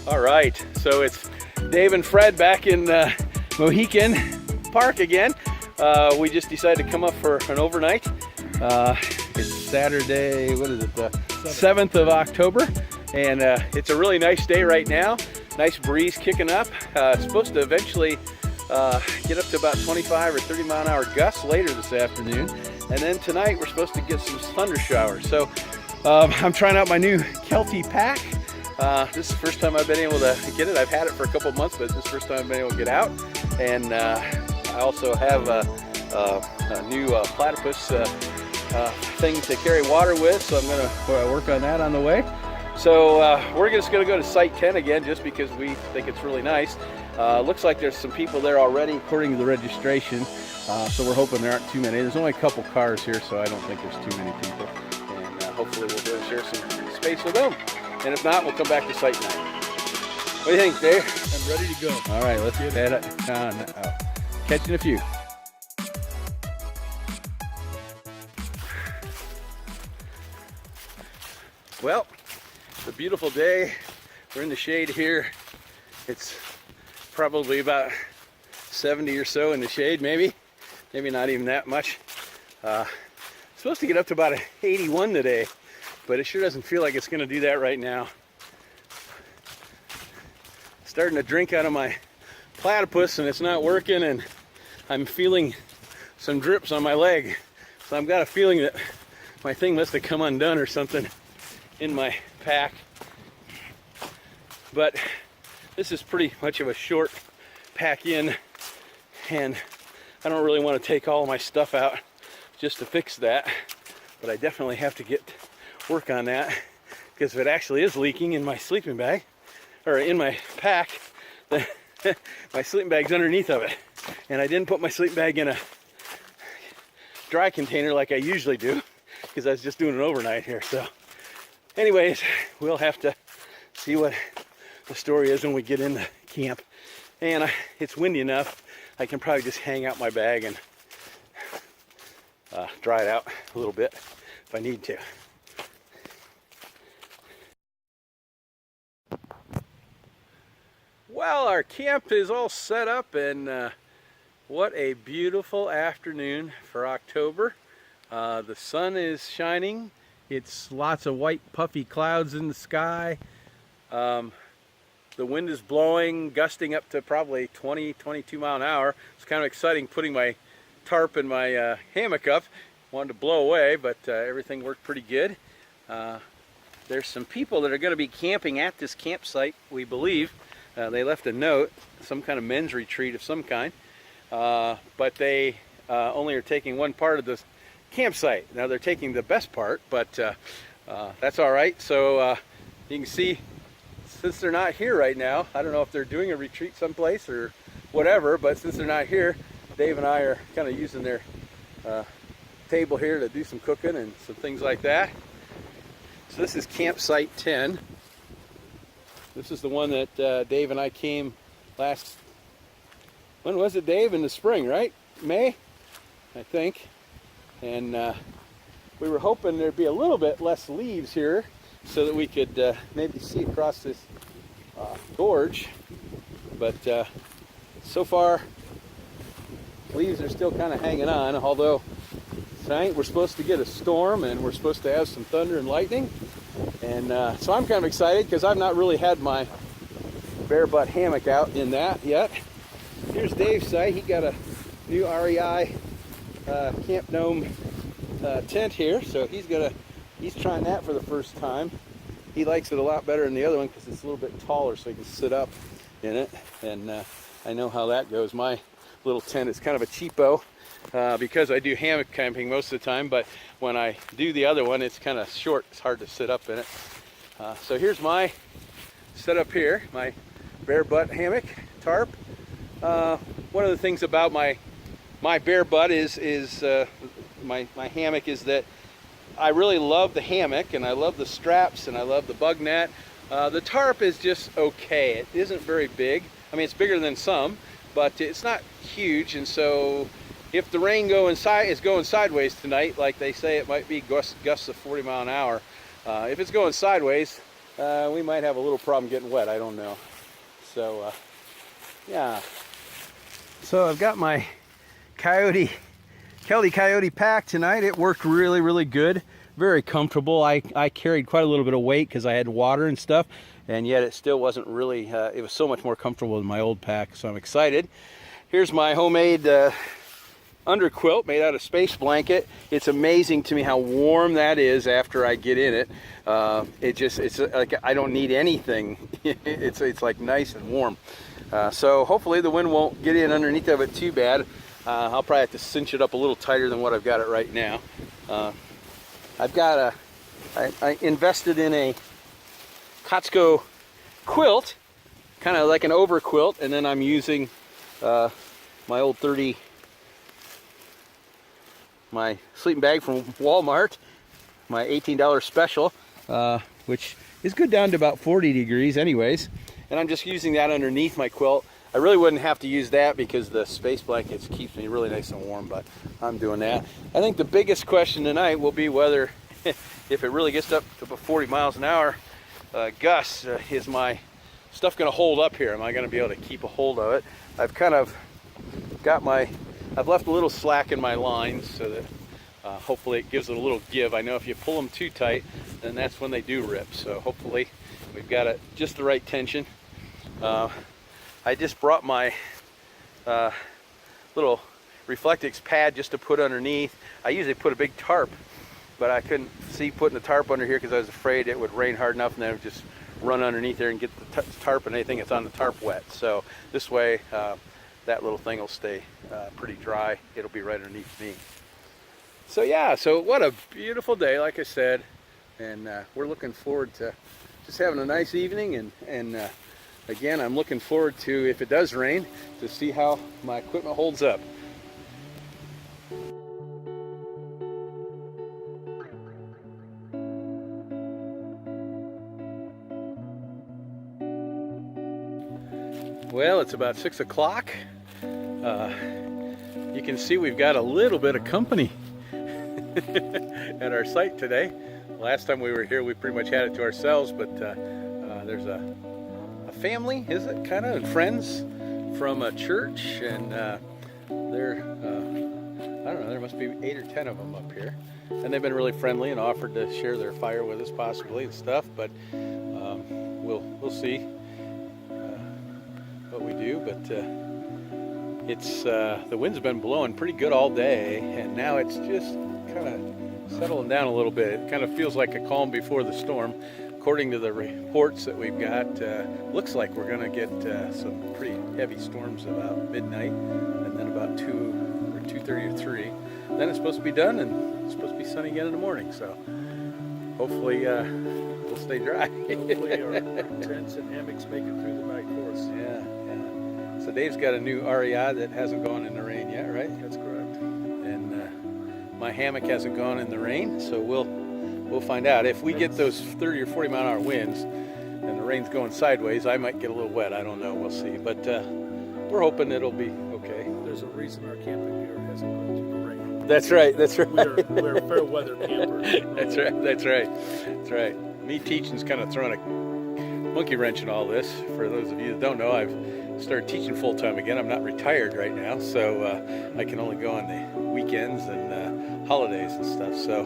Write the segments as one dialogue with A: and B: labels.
A: All right, so it's Dave and Fred back in Mohican Park again. We just decided to come up for an overnight. It's Saturday, what is it, the 7th of October, and it's a really nice day right now. Nice breeze kicking up. It's supposed to eventually get up to about 25 or 30 mile an hour gusts later this afternoon, and then tonight we're supposed to get some thunder showers. So I'm trying out my new Kelty pack. This is the first time I've been able to get it. I've had it for a couple of months, but this is the first time I've been able to get out. And I also have a new platypus thing to carry water with, so I'm going to work on that on the way. So we're just going to go to Site 10 again, just because we think it's really nice. Looks like there's some people there already, according to the registration. So we're hoping there aren't too many. There's only a couple cars here, so I don't think there's too many people. And hopefully we'll be able to share some space with them. And if not, we'll come back to Site 9. What do you think, Dave?
B: I'm ready to go.
A: All right, let's head on. Catch you in a few. Well, it's a beautiful day. We're in the shade here. It's probably about 70 or so in the shade, maybe not even that much. Supposed to get up to about 81 today, but it sure doesn't feel like it's going to do that right now. Starting to drink out of my platypus and it's not working, and I'm feeling some drips on my leg. So I've got a feeling that my thing must have come undone or something in my pack. But this is pretty much of a short pack in, and I don't really want to take all of my stuff out just to fix that, but I definitely have to get work on that, because if it actually is leaking in my sleeping bag or in my pack, then my sleeping bag's underneath of it, and I didn't put my sleeping bag in a dry container like I usually do, because I was just doing an overnight here. So anyways, we'll have to see what the story is when we get into camp. And it's windy enough, I can probably just hang out my bag and dry it out a little bit if I need to. Well, our camp is all set up, and what a beautiful afternoon for October. The sun is shining. It's lots of white puffy clouds in the sky. The wind is blowing, gusting up to probably 20, 22 mile an hour. It's kind of exciting putting my tarp and my hammock up. Wanted to blow away, but everything worked pretty good. There's some people that are going to be camping at this campsite, we believe. They left a note, some kind of men's retreat of some kind. But they only are taking one part of the campsite. Now they're taking the best part, but that's all right. So you can see, since they're not here right now, I don't know if they're doing a retreat someplace or whatever, but since they're not here, Dave and I are kind of using their table here to do some cooking and some things like that. So this is campsite 10. This is the one that Dave and I came last, when was it, Dave? In the spring, right? May, I think. And we were hoping there'd be a little bit less leaves here so that we could maybe see across this gorge. But so far, leaves are still kind of hanging on, although tonight we're supposed to get a storm and we're supposed to have some thunder and lightning. And so I'm kind of excited, because I've not really had my bare butt hammock out in that yet. Here's Dave's site. He got a new REI Camp Gnome tent here, so he's trying that for the first time. He likes it a lot better than the other one because it's a little bit taller, so he can sit up in it. And I know how that goes. My little tent is kind of a cheapo because I do hammock camping most of the time, but when I do the other one, it's kind of short. It's hard to sit up in it. So here's my setup here, my bare butt hammock tarp. One of the things about my bare butt is my hammock is that I really love the hammock, and I love the straps, and I love the bug net. The tarp is just okay. It isn't very big. I mean, it's bigger than some, but it's not huge. And so if the rain is going sideways tonight, like they say it might be gusts of 40 mile an hour, if it's going sideways, we might have a little problem getting wet. I don't know. So, yeah. So I've got my Kelly Coyote pack tonight. It worked really, really good. Very comfortable. I carried quite a little bit of weight because I had water and stuff, and yet it still wasn't really, it was so much more comfortable than my old pack, so I'm excited. Here's my homemade underquilt made out of space blanket. It's amazing to me how warm that is after I get in it. It's like I don't need anything. it's like nice and warm. So hopefully the wind won't get in underneath of it too bad. I'll probably have to cinch it up a little tighter than what I've got it right now. I invested in a Costco quilt, kind of like an over quilt, and then I'm using my old my sleeping bag from Walmart, my $18 special, which is good down to about 40 degrees anyways, and I'm just using that underneath my quilt. I really wouldn't have to use that because the space blankets keeps me really nice and warm, but I'm doing that. I think the biggest question tonight will be whether, if it really gets up to about 40 miles an hour gusts, is my stuff going to hold up here? Am I going to be able to keep a hold of it? I've kind of got I've left a little slack in my lines so that hopefully it gives it a little give. I know if you pull them too tight, then that's when they do rip. So hopefully we've got it just the right tension. I just brought my little Reflectix pad just to put underneath. I usually put a big tarp, but I couldn't see putting the tarp under here because I was afraid it would rain hard enough and then it would just run underneath there and get the tarp and anything that's on the tarp wet. So this way that little thing will stay pretty dry. It'll be right underneath me. So yeah, so what a beautiful day, like I said, and we're looking forward to just having a nice evening, and again, I'm looking forward to, if it does rain, to see how my equipment holds up. Well, it's about 6 o'clock. You can see we've got a little bit of company at our site today. Last time we were here, we pretty much had it to ourselves, but there's a family, is it, kind of, and friends from a church, and they're, I don't know, there must be 8 or 10 of them up here, and they've been really friendly and offered to share their fire with us possibly and stuff, but we'll see what we do. But it's the wind's been blowing pretty good all day, and now it's just kind of settling down a little bit. It kind of feels like a calm before the storm. According to the reports that we've got, looks like we're going to get some pretty heavy storms about midnight, and then about 2 or 2:30 or 3. Then it's supposed to be done, and it's supposed to be sunny again in the morning. So hopefully we'll stay dry.
B: Hopefully our tents and hammocks make it through the night for us.
A: Yeah. So Dave's got a new REI that hasn't gone in the rain yet, right?
B: That's correct.
A: And my hammock hasn't gone in the rain, so we'll find out. If we get those 30 or 40 mile an hour winds and the rain's going sideways, I might get a little wet. I don't know. We'll see. But we're hoping it'll be okay.
B: There's a reason our camping gear hasn't gone through the rain.
A: That's right. That's right.
B: We're fair weather campers.
A: That's right. That's right. That's right. Me teaching's kind of throwing a monkey wrench in all this. For those of you that don't know, I've started teaching full time again. I'm not retired right now, so I can only go on the weekends and holidays and stuff. So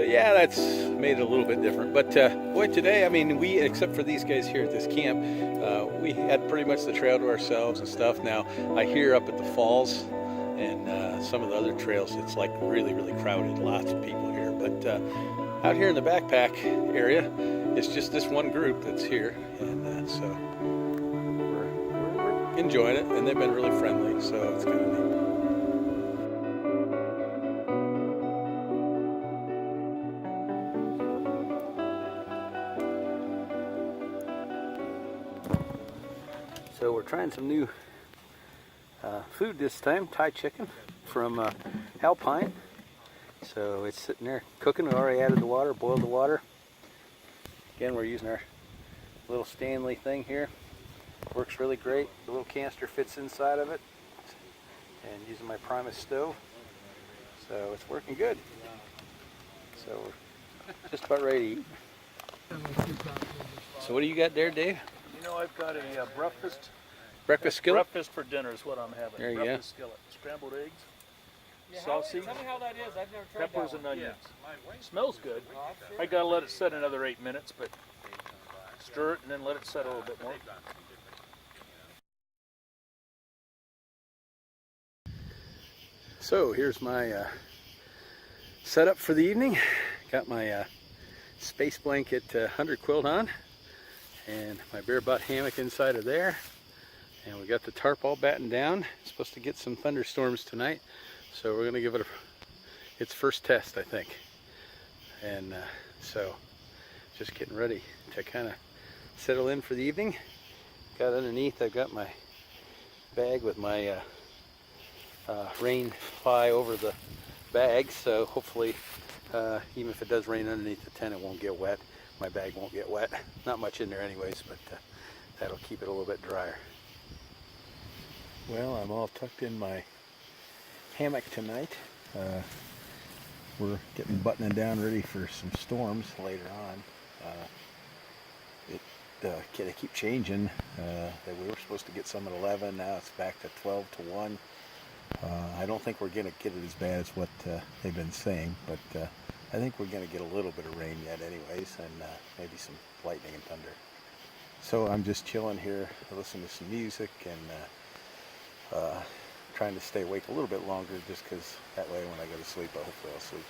A: yeah, that's made it a little bit different. But boy, today, I mean, we, except for these guys here at this camp, we had pretty much the trail to ourselves and stuff. Now, I hear up at the falls and some of the other trails, it's like really, really crowded. Lots of people here. But out here in the backpack area, it's just this one group that's here. And so we're enjoying it, and they've been really friendly, so it's kind of neat. So we're trying some new food this time, Thai chicken from Alpine. So it's sitting there cooking. We already added the water, boiled the water. Again, we're using our little Stanley thing here. Works really great. The little canister fits inside of it. And using my Primus stove. So it's working good. So we're just about ready to eat. So what do you got there, Dave?
B: You know, I've got a breakfast
A: Skillet?
B: Breakfast for dinner is what I'm having.
A: There you
B: breakfast skillet. Scrambled eggs, sausage,
C: Tell me how that is. I've never tried
B: peppers,
C: that
B: and
C: one.
B: onions. Smells good. I gotta let it set another 8 minutes, but stir it and then let it set a little bit more.
A: So here's my setup for the evening. Got my space blanket 100 quilt on and my bare butt hammock inside of there. And we got the tarp all battened down. It's supposed to get some thunderstorms tonight. So we're gonna give it its first test, I think. And so just getting ready to kind of settle in for the evening. Got underneath, I've got my bag with my rain fly over the bag, so hopefully even if it does rain underneath the tent, it won't get wet. My bag won't get wet. Not much in there anyways, but that'll keep it a little bit drier. Well, I'm all tucked in my hammock tonight. We're getting buttoning down ready for some storms later on. They keep changing. We were supposed to get some at 11, now it's back to 12 to 1. I don't think we're going to get it as bad as what they've been saying, but I think we're going to get a little bit of rain yet anyways, and maybe some lightning and thunder. So I'm just chilling here, listening to some music, and trying to stay awake a little bit longer, just because that way when I go to sleep, hopefully I'll sleep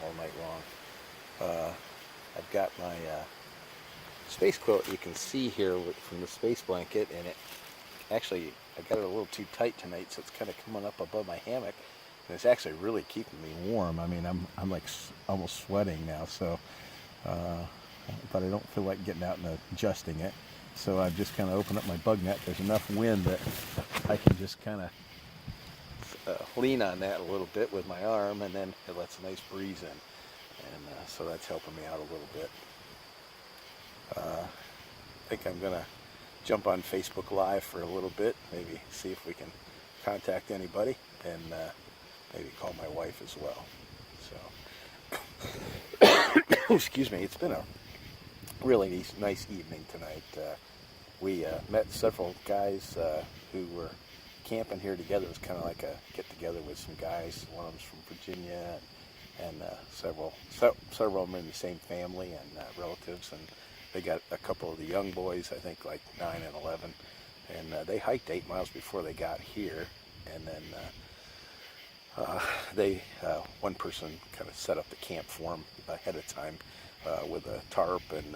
A: all night long. I've got my space quilt you can see here from the space blanket, and it actually, I got it a little too tight tonight, so it's kind of coming up above my hammock, and it's actually really keeping me warm. I mean, I'm like almost sweating now, so but I don't feel like getting out and adjusting it, so I've just kind of opened up my bug net. There's enough wind that I can just kind of lean on that a little bit with my arm, and then it lets a nice breeze in, and so that's helping me out a little bit. I think I'm gonna jump on Facebook Live for a little bit, maybe see if we can contact anybody, and maybe call my wife as well. So excuse me, it's been a really nice evening tonight. We met several guys who were camping here together. It was kind of like a get together with some guys. One of them's from Virginia, and several of them are in the same family and relatives, and they got a couple of the young boys, I think like 9 and 11, and they hiked 8 miles before they got here, and then one person kind of set up the camp for them ahead of time with a tarp and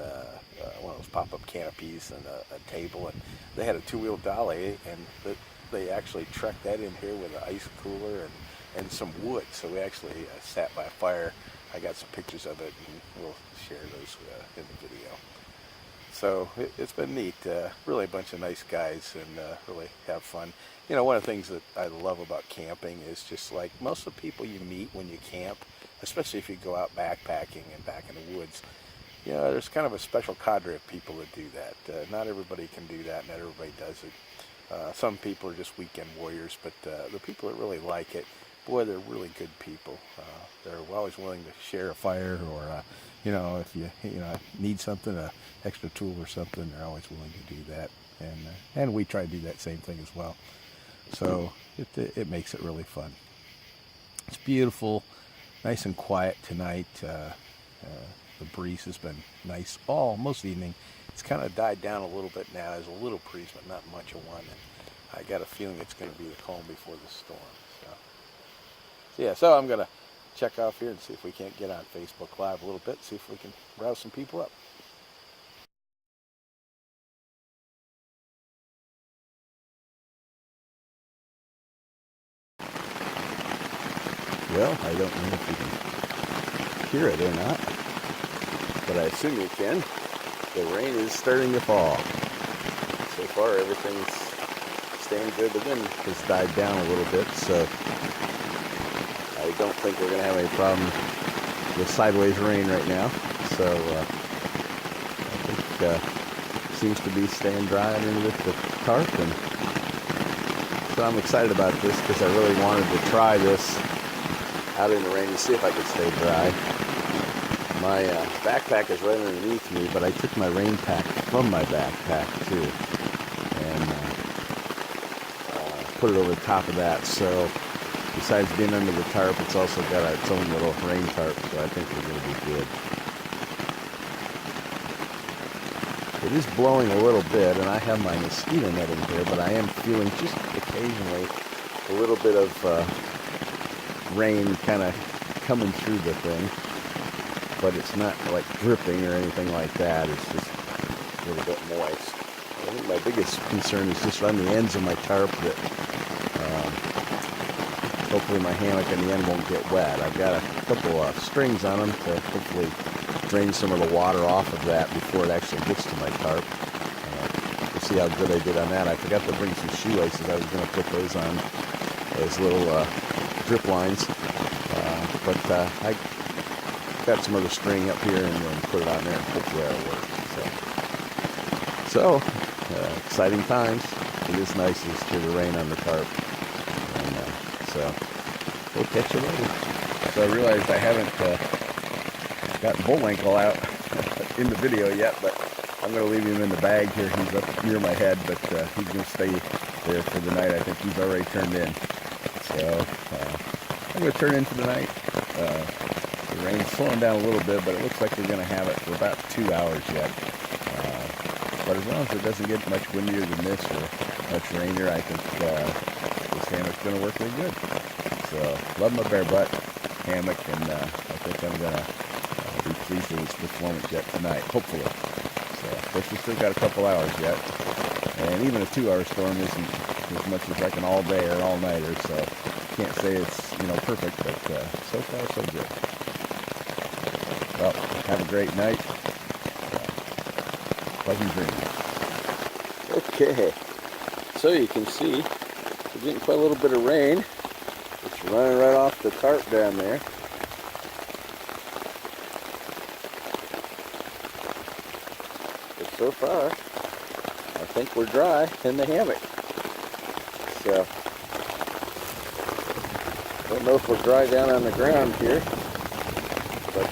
A: one of those pop-up canopies and a table, and they had a 2-wheel dolly, and they actually trekked that in here with an ice cooler and some wood. So we actually sat by a fire. I got some pictures of it, and we'll share those in the video. So it's been neat. Really a bunch of nice guys, and really have fun. You know, one of the things that I love about camping is just like most of the people you meet when you camp, especially if you go out backpacking and back in the woods, you know, there's kind of a special cadre of people that do that. Not everybody can do that, not everybody does it. Some people are just weekend warriors, but the people that really like it, boy, they're really good people. They're always willing to share a fire, or you know, if you need something, an extra tool or something, they're always willing to do that. And we try to do that same thing as well. So it makes it really fun. It's beautiful, nice and quiet tonight. The breeze has been nice most evening. It's kind of died down a little bit now. There's a little breeze, but not much of one. And I got a feeling it's going to be the calm before the storm. So yeah, so I'm going to check off here and see if we can't get on Facebook Live a little bit, see if we can rouse some people up. Well, I don't know if you can hear it or not, but I assume you can. The rain is starting to fall. So far, everything's staying good. The wind has died down a little bit, so I don't think we're going to have any problem with sideways rain right now. So I think it seems to be staying dry underneath the tarp, and so I'm excited about this because I really wanted to try this out in the rain and see if I could stay dry.
C: My backpack is right underneath me, but I took my rain pack from my backpack too, and put it over the top of that. So besides being under the tarp, it's also got its own little rain tarp, so I think we're going to be good. It is blowing a little bit, and I have my mosquito netting here, but I am feeling just occasionally a little bit of rain kind of coming through the thing, but it's not like dripping or anything like that. It's just a little bit moist. I think my biggest concern is just on the ends of my tarp that hopefully my hammock in the end won't get wet. I've got a couple strings on them to hopefully drain some of the water off of that before it actually gets to my tarp. We'll see how good I did on that. I forgot to bring some shoelaces. I was going to put those on as little drip lines, but I got some other string up here and then put it on there and hopefully that'll work. So exciting times. It is nice to hear the rain on the tarp. And, so we'll catch you later. So I realized I haven't gotten Bullwinkle out in the video yet, but I'm going to leave him in the bag here. He's up near my head, but he's going to stay there for the night. I think he's already turned in. So I'm going to turn in for the night. The rain's slowing down a little bit, but it looks like we're going to have it for about 2 hours yet. But as long as it doesn't get much windier than this or much rainier, I think this hammock's going to work really good. So love my bare butt hammock, and I think I'm going to be pleased with its performance yet tonight, hopefully. So of course we still got a couple hours yet, and even a 2-hour storm isn't as much as like an all day or all nighter, so can't say it's perfect, but so far so good. Well, have a great night. Pleasant dreams. Okay, so you can see we're getting quite a little bit of rain. It's running right off the tarp down there. But so far, I think we're dry in the hammock. So, don't know if we're dry down on the ground here, but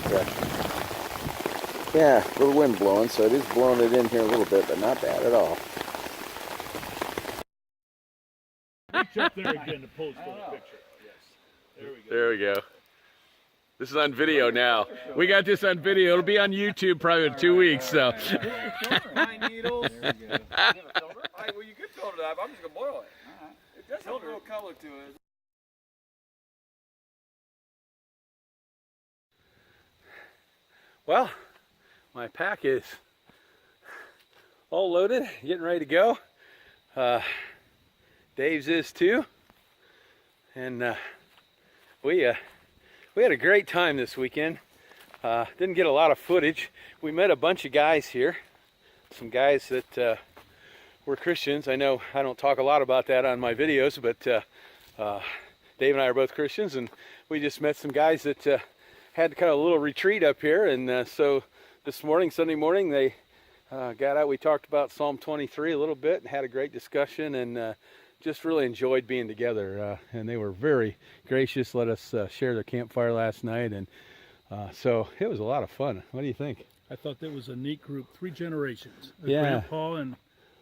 C: yeah, a little wind blowing, so it is blowing it in here a little bit, but not bad at all.
B: Reach up there again to post a picture. Yes. There we go.
A: There we go. This is on video now. We got this on video. It'll be on YouTube probably in 2 weeks. So.
D: Pine needles. There we go. Well, you could filter that, but I'm just gonna boil it. All right. It does have a little color to it.
A: Well, my pack is all loaded, getting ready to go. Dave's is too, and we had a great time this weekend. Didn't get a lot of footage. We met a bunch of guys here, some guys that were Christians. I know I don't talk a lot about that on my videos, but Dave and I are both Christians, and we just met some guys that had kind of a little retreat up here, and so this morning, Sunday morning, they got out. We talked about Psalm 23 a little bit and had a great discussion, and just really enjoyed being together. And they were very gracious, let us share their campfire last night, and so it was a lot of fun. What do you think?
B: I thought that was a neat group, 3 generations. A
A: Yeah.
B: grandpa and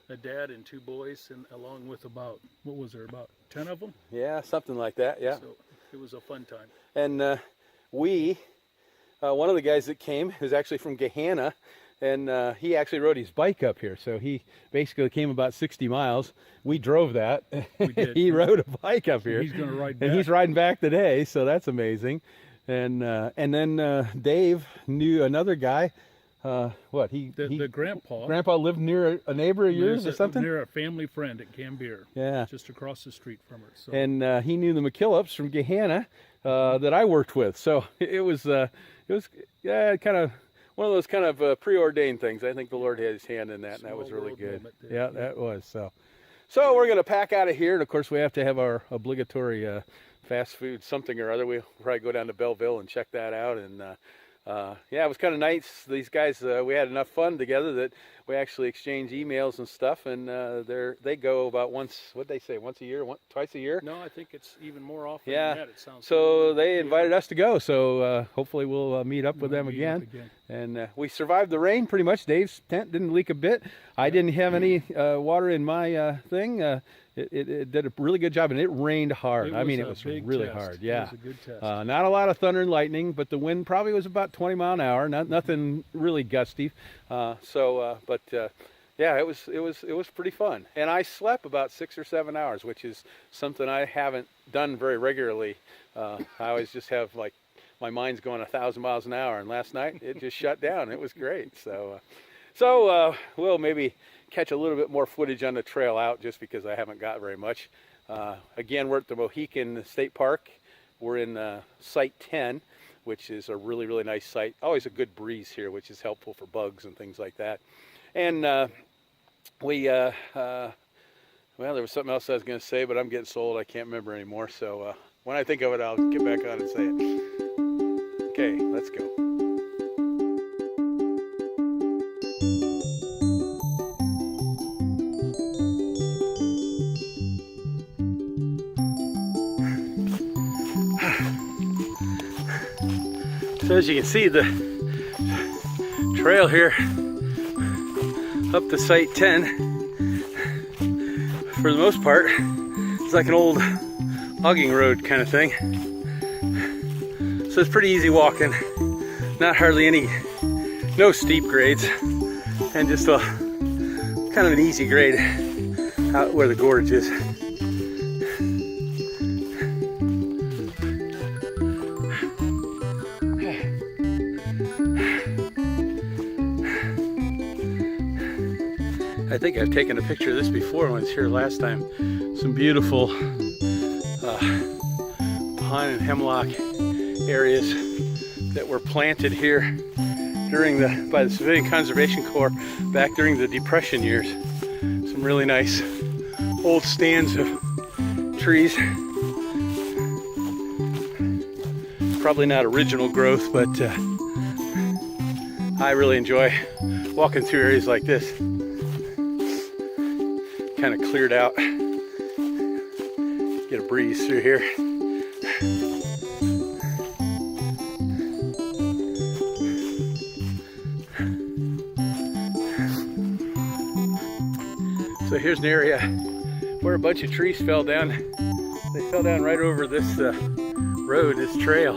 B: a dad and 2 boys, and along with about 10 of them?
A: Yeah, something like that, yeah.
B: So it was a fun time.
A: And one of the guys that came was actually from Gehenna, and he actually rode his bike up here. So he basically came about 60 miles. We drove that.
B: We did.
A: He rode a bike up here.
B: He's going to ride back.
A: And he's riding back today, so that's amazing. And then Dave knew another guy. The Grandpa lived near a neighbor of yours or something?
B: Near a family friend at Gambier.
A: Yeah.
B: Just across the street from her. So.
A: And he knew the McKillops from Gehenna that I worked with. So it was kind of one of those kind of preordained things. I think the Lord had his hand in that, and that was really good. Yeah, that was. So we're going to pack out of here, and of course we have to have our obligatory fast food something or other. We'll probably go down to Belleville and check that out, and yeah, it was kind of nice. These guys, we had enough fun together that we actually exchanged emails and stuff, and they go about once, what'd they say, once a year, twice a year?
B: No, I think it's even more often
A: Yeah.
B: than that. It sounds
A: So
B: like.
A: they invited us to go, so hopefully we'll meet up with them again. And we survived the rain pretty much. Dave's tent didn't leak a bit. I didn't have any water in my thing. It did a really good job, and it rained hard. I mean, it was really hard. Yeah.
B: It was a good test.
A: Not a lot of thunder and lightning, but the wind probably was about 20 mile an hour. Nothing really gusty. Yeah, it was pretty fun. And I slept about 6 or 7 hours, which is something I haven't done very regularly. I always just have like my mind's going 1,000 miles an hour, and last night it just shut down. It was great. So we'll maybe catch a little bit more footage on the trail out, just because I haven't got very much. Again, we're at the Mohican State Park. We're in Site 10, which is a really, really nice site. Always a good breeze here, which is helpful for bugs and things like that. And well, there was something else I was going to say, but I'm getting so old I can't remember anymore. So when I think of it, I'll get back on and say it. Okay, let's go. So as you can see, the trail here up to Site 10, for the most part, it's like an old logging road kind of thing. So it's pretty easy walking, not hardly no steep grades, and just a kind of an easy grade out where the gorge is. I think I've taken a picture of this before when I was here last time. Some beautiful pine and hemlock areas that were planted here by the Civilian Conservation Corps back during the Depression years. Some really nice old stands of trees. Probably not original growth, but I really enjoy walking through areas like this. Kind of cleared out. Get a breeze through here. So here's an area where a bunch of trees fell down. They fell down right over this road, this trail.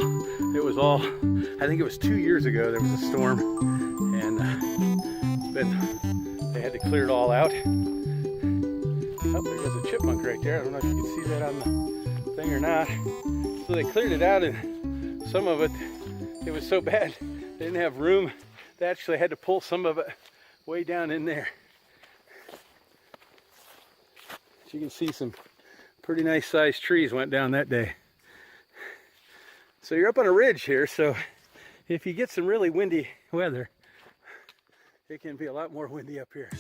A: It was all, I think it was 2 years ago, there was a storm, and they had to clear it all out. Oh, there was a chipmunk right there. I don't know if you can see that on the thing or not. So they cleared it out, and some of it was so bad they didn't have room. They actually had to pull some of it way down in there. So you can see some pretty nice sized trees went down that day. So you're up on a ridge here, so if you get some really windy weather, it can be a lot more windy up here.